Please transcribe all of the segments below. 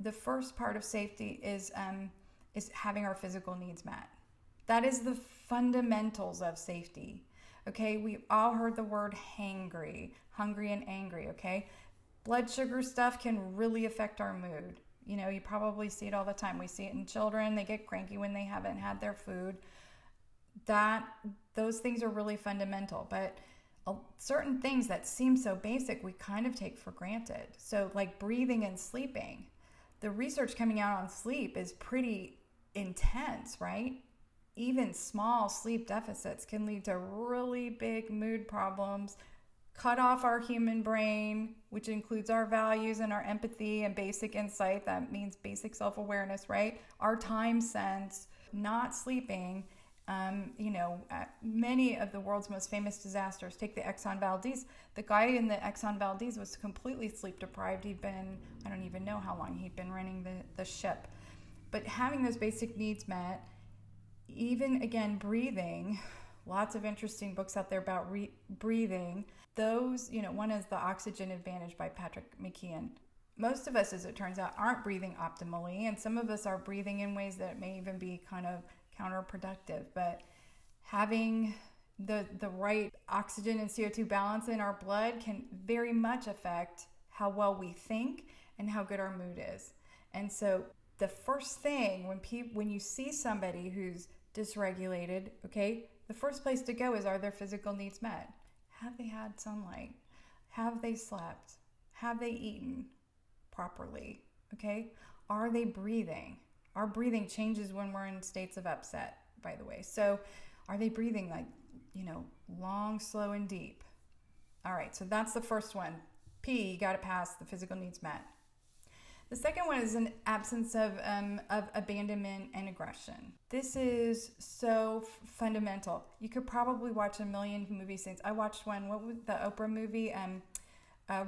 the first part of safety is having our physical needs met. That is the fundamentals of safety. Okay, we all heard the word hangry, hungry and angry, okay? Blood sugar stuff can really affect our mood. You know, you probably see it all the time. We see it in children. They get cranky when they haven't had their food. Those things are really fundamental. But certain things that seem so basic, we kind of take for granted. So like breathing and sleeping. The research coming out on sleep is pretty intense, right? Even small sleep deficits can lead to really big mood problems, cut off our human brain, which includes our values and our empathy and basic insight. That means basic self-awareness, right? Our time sense. Not sleeping, many of the world's most famous disasters. Take the Exxon Valdez. The guy in the Exxon Valdez was completely sleep deprived. I don't even know how long he'd been running the ship. But having those basic needs met, even again, breathing, lots of interesting books out there about breathing. Those, one is The Oxygen Advantage by Patrick McKeown. Most of us, as it turns out, aren't breathing optimally, and some of us are breathing in ways that may even be kind of counterproductive. But having the right oxygen and CO2 balance in our blood can very much affect how well we think and how good our mood is. And so the first thing when you see somebody who's dysregulated, okay, the first place to go is, are their physical needs met? Have they had sunlight? Have they slept? Have they eaten properly? Okay? Are they breathing? Our breathing changes when we're in states of upset, by the way. So are they breathing like, long, slow, and deep? All right, so that's the first one. P, you got to pass, the physical needs met. The second one is an absence of abandonment and aggression. This is so fundamental. You could probably watch a million movie scenes. I watched one, what was the Oprah movie,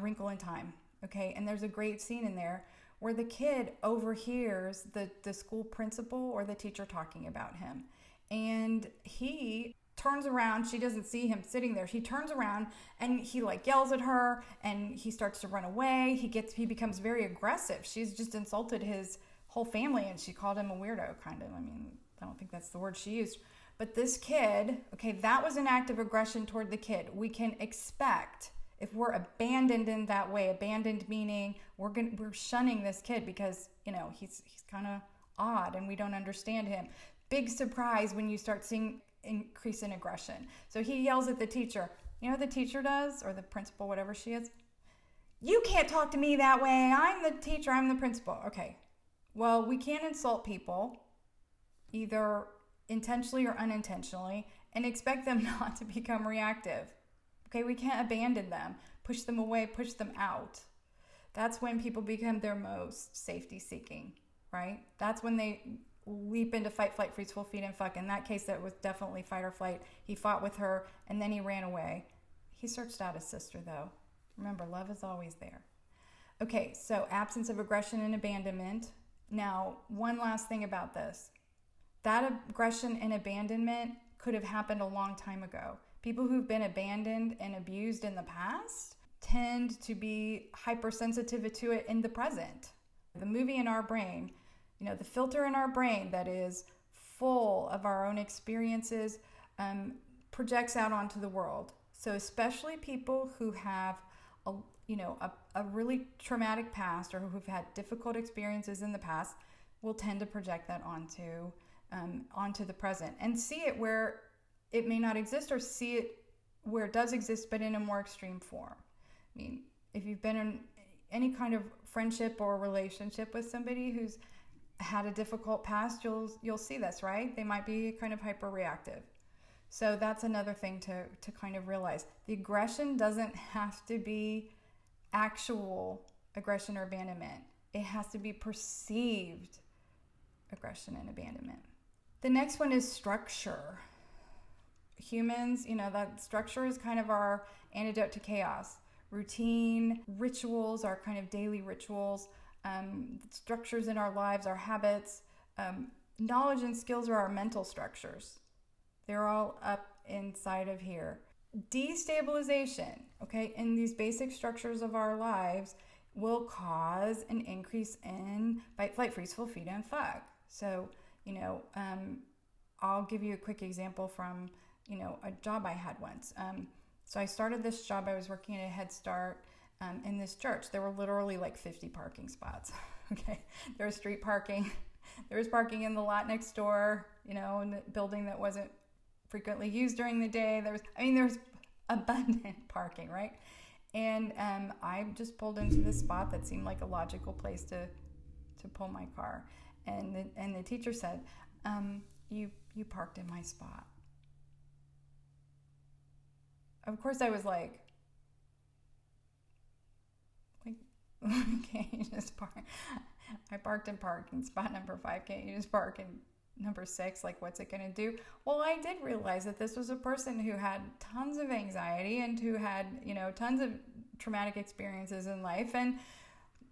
Wrinkle in Time, okay? And there's a great scene in there where the kid overhears the school principal or the teacher talking about him. And he turns around, she doesn't see him sitting there. She turns around and he yells at her and he starts to run away. He becomes very aggressive. She's just insulted his whole family and she called him a weirdo, kind of. I mean, I don't think that's the word she used. But this kid, okay, that was an act of aggression toward the kid. We can expect, if we're abandoned in that way, abandoned meaning we're shunning this kid because, he's kind of odd and we don't understand him. Big surprise when you start seeing increase in aggression. So he yells at the teacher. You know what the teacher does, or the principal, whatever she is? You can't talk to me that way. I'm the teacher, I'm the principal. Okay. Well, we can't insult people, either intentionally or unintentionally, and expect them not to become reactive. Okay, we can't abandon them, push them away, push them out. That's when people become their most safety seeking, right? That's when they leap into fight, flight, freeze, full, feed, and fuck. In that case, that was definitely fight or flight. He fought with her, and then he ran away. He searched out his sister, though. Remember, love is always there. Okay, so absence of aggression and abandonment. Now, one last thing about this. That aggression and abandonment could have happened a long time ago. People who've been abandoned and abused in the past tend to be hypersensitive to it in the present. The movie in our brain, the filter in our brain that is full of our own experiences projects out onto the world. So especially people who have a really traumatic past or who've had difficult experiences in the past will tend to project that onto the present and see it where it may not exist, or see it where it does exist but in a more extreme form. I mean, if you've been in any kind of friendship or relationship with somebody who's had a difficult past, you'll see this, right? They might be kind of hyperreactive. So that's another thing to kind of realize. The aggression doesn't have to be actual aggression or abandonment. It has to be perceived aggression and abandonment. The next one is structure. Humans, that structure is kind of our antidote to chaos. Routine, rituals, our kind of daily rituals, structures in our lives, our habits. Knowledge and skills are our mental structures. They're all up inside of here. Destabilization, okay, in these basic structures of our lives will cause an increase in fight, flight, freeze, full, feed, and fuck. So, I'll give you a quick example from, a job I had once. So I started this job. I was working at a Head Start in this church. There were literally like 50 parking spots. Okay. There was street parking. There was parking in the lot next door, in the building that wasn't frequently used during the day. There was abundant parking, right? And I just pulled into this spot that seemed like a logical place to pull my car. And the teacher said, you parked in my spot. Of course I was like, can't you just park? I parked in parking spot number 5. Can't you just park in number 6? Like, what's it going to do? Well, I did realize that this was a person who had tons of anxiety and who had, tons of traumatic experiences in life. And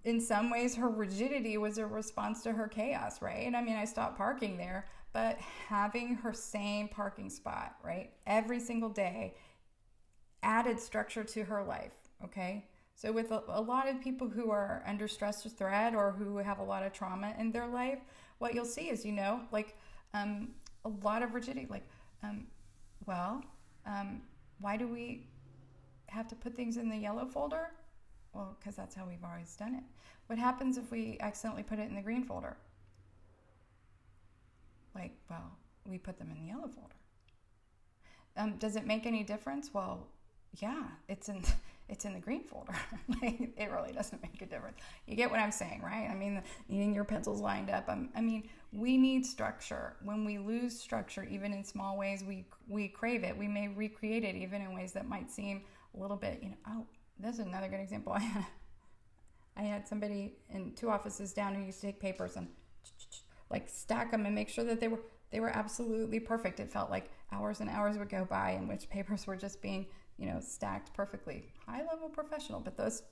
in some ways, her rigidity was a response to her chaos, right? I stopped parking there, but having her same parking spot, right, every single day added structure to her life, okay? So with a lot of people who are under stress or threat or who have a lot of trauma in their life, what you'll see is, a lot of rigidity. Why do we have to put things in the yellow folder? Well, because that's how we've always done it. What happens if we accidentally put it in the green folder? We put them in the yellow folder. Does it make any difference? Well, yeah, it's in the green folder. It really doesn't make a difference. You get what I'm saying, right? Needing your pencils lined up. We need structure. When we lose structure, even in small ways, we crave it. We may recreate it even in ways that might seem a little bit, this is another good example. I had somebody in 2 offices down who used to take papers and stack them and make sure that they were absolutely perfect. It felt like hours and hours would go by in which papers were just being stacked perfectly. High level professional, but those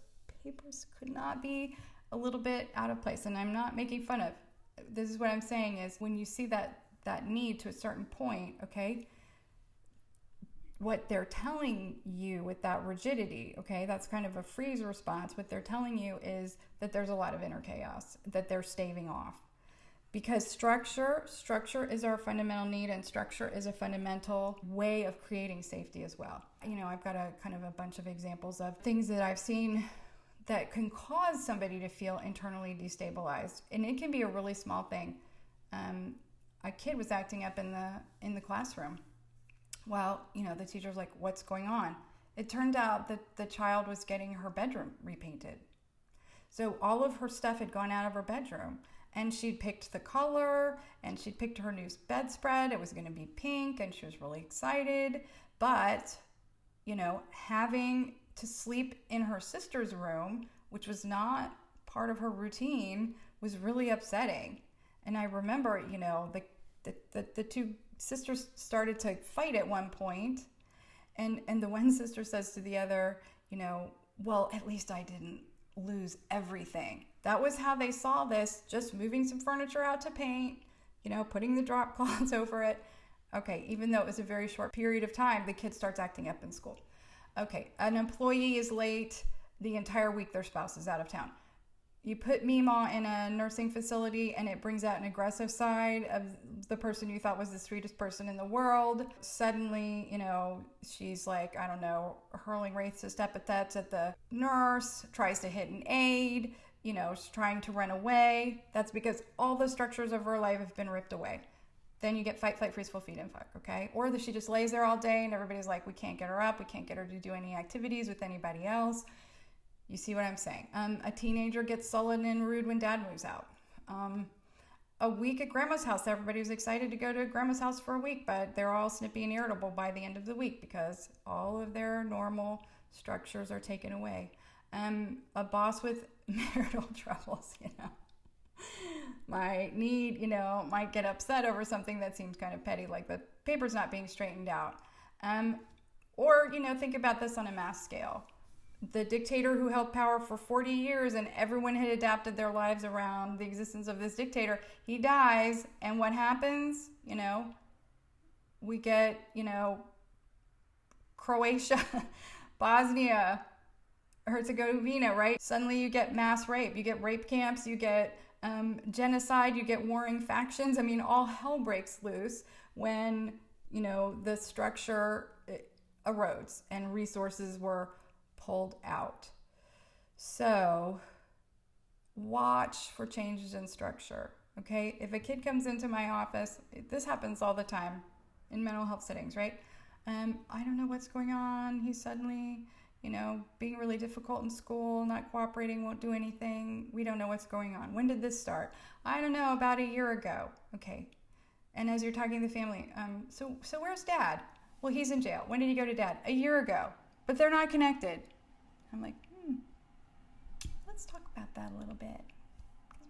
papers could not be a little bit out of place. And I'm not making fun of. This is what I'm saying is when you see that need to a certain point, okay, what they're telling you with that rigidity, okay, that's kind of a freeze response. What they're telling you is that there's a lot of inner chaos that they're staving off. Because structure is our fundamental need, and structure is a fundamental way of creating safety as well. I've got a kind of a bunch of examples of things that I've seen that can cause somebody to feel internally destabilized. And it can be a really small thing. A kid was acting up in the classroom. Well, the teacher's like, what's going on? It turned out that the child was getting her bedroom repainted. So all of her stuff had gone out of her bedroom. And she'd picked the color, and she'd picked her new bedspread. It was going to be pink, and she was really excited. But, having to sleep in her sister's room, which was not part of her routine, was really upsetting. And I remember, the 2 sisters started to fight at one point, and the one sister says to the other, well, at least I didn't lose everything. That was how they saw this, just moving some furniture out to paint, putting the drop cloths over it. Okay, even though it was a very short period of time, the kid starts acting up in school. Okay, an employee is late the entire week, their spouse is out of town. You put Mima in a nursing facility and it brings out an aggressive side of the person you thought was the sweetest person in the world. Suddenly, she's hurling racist epithets at the nurse, tries to hit an aide, she's trying to run away. That's because all the structures of her life have been ripped away. Then you get fight, flight, freeze, full, feed, and fuck, okay? Or she just lays there all day and everybody's like, we can't get her up, we can't get her to do any activities with anybody else. You see what I'm saying? A teenager gets sullen and rude when dad moves out. A week at grandma's house, everybody was excited to go to grandma's house for a week, but they're all snippy and irritable by the end of the week because all of their normal structures are taken away. A boss with marital troubles, might get upset over something that seems kind of petty, like the paper's not being straightened out. Or think about this on a mass scale. The dictator who held power for 40 years and everyone had adapted their lives around the existence of this dictator, he dies, and what happens? We get, Croatia, Bosnia, Herzegovina, right? Suddenly you get mass rape, you get rape camps, you get genocide, you get warring factions. I mean, all hell breaks loose when, the structure erodes and resources were pulled out. So watch for changes in structure, okay? If a kid comes into my office, this happens all the time in mental health settings, right? I don't know what's going on. He's suddenly, being really difficult in school, not cooperating, won't do anything. We don't know what's going on. When did this start? I don't know, about a year ago. Okay. And as you're talking to the family, so where's dad? Well, he's in jail. When did he go to dad? A year ago. But they're not connected. I'm like, let's talk about that a little bit.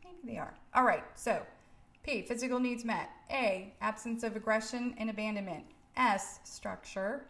Maybe they are. All right, so P, physical needs met. A, absence of aggression and abandonment. S, structure.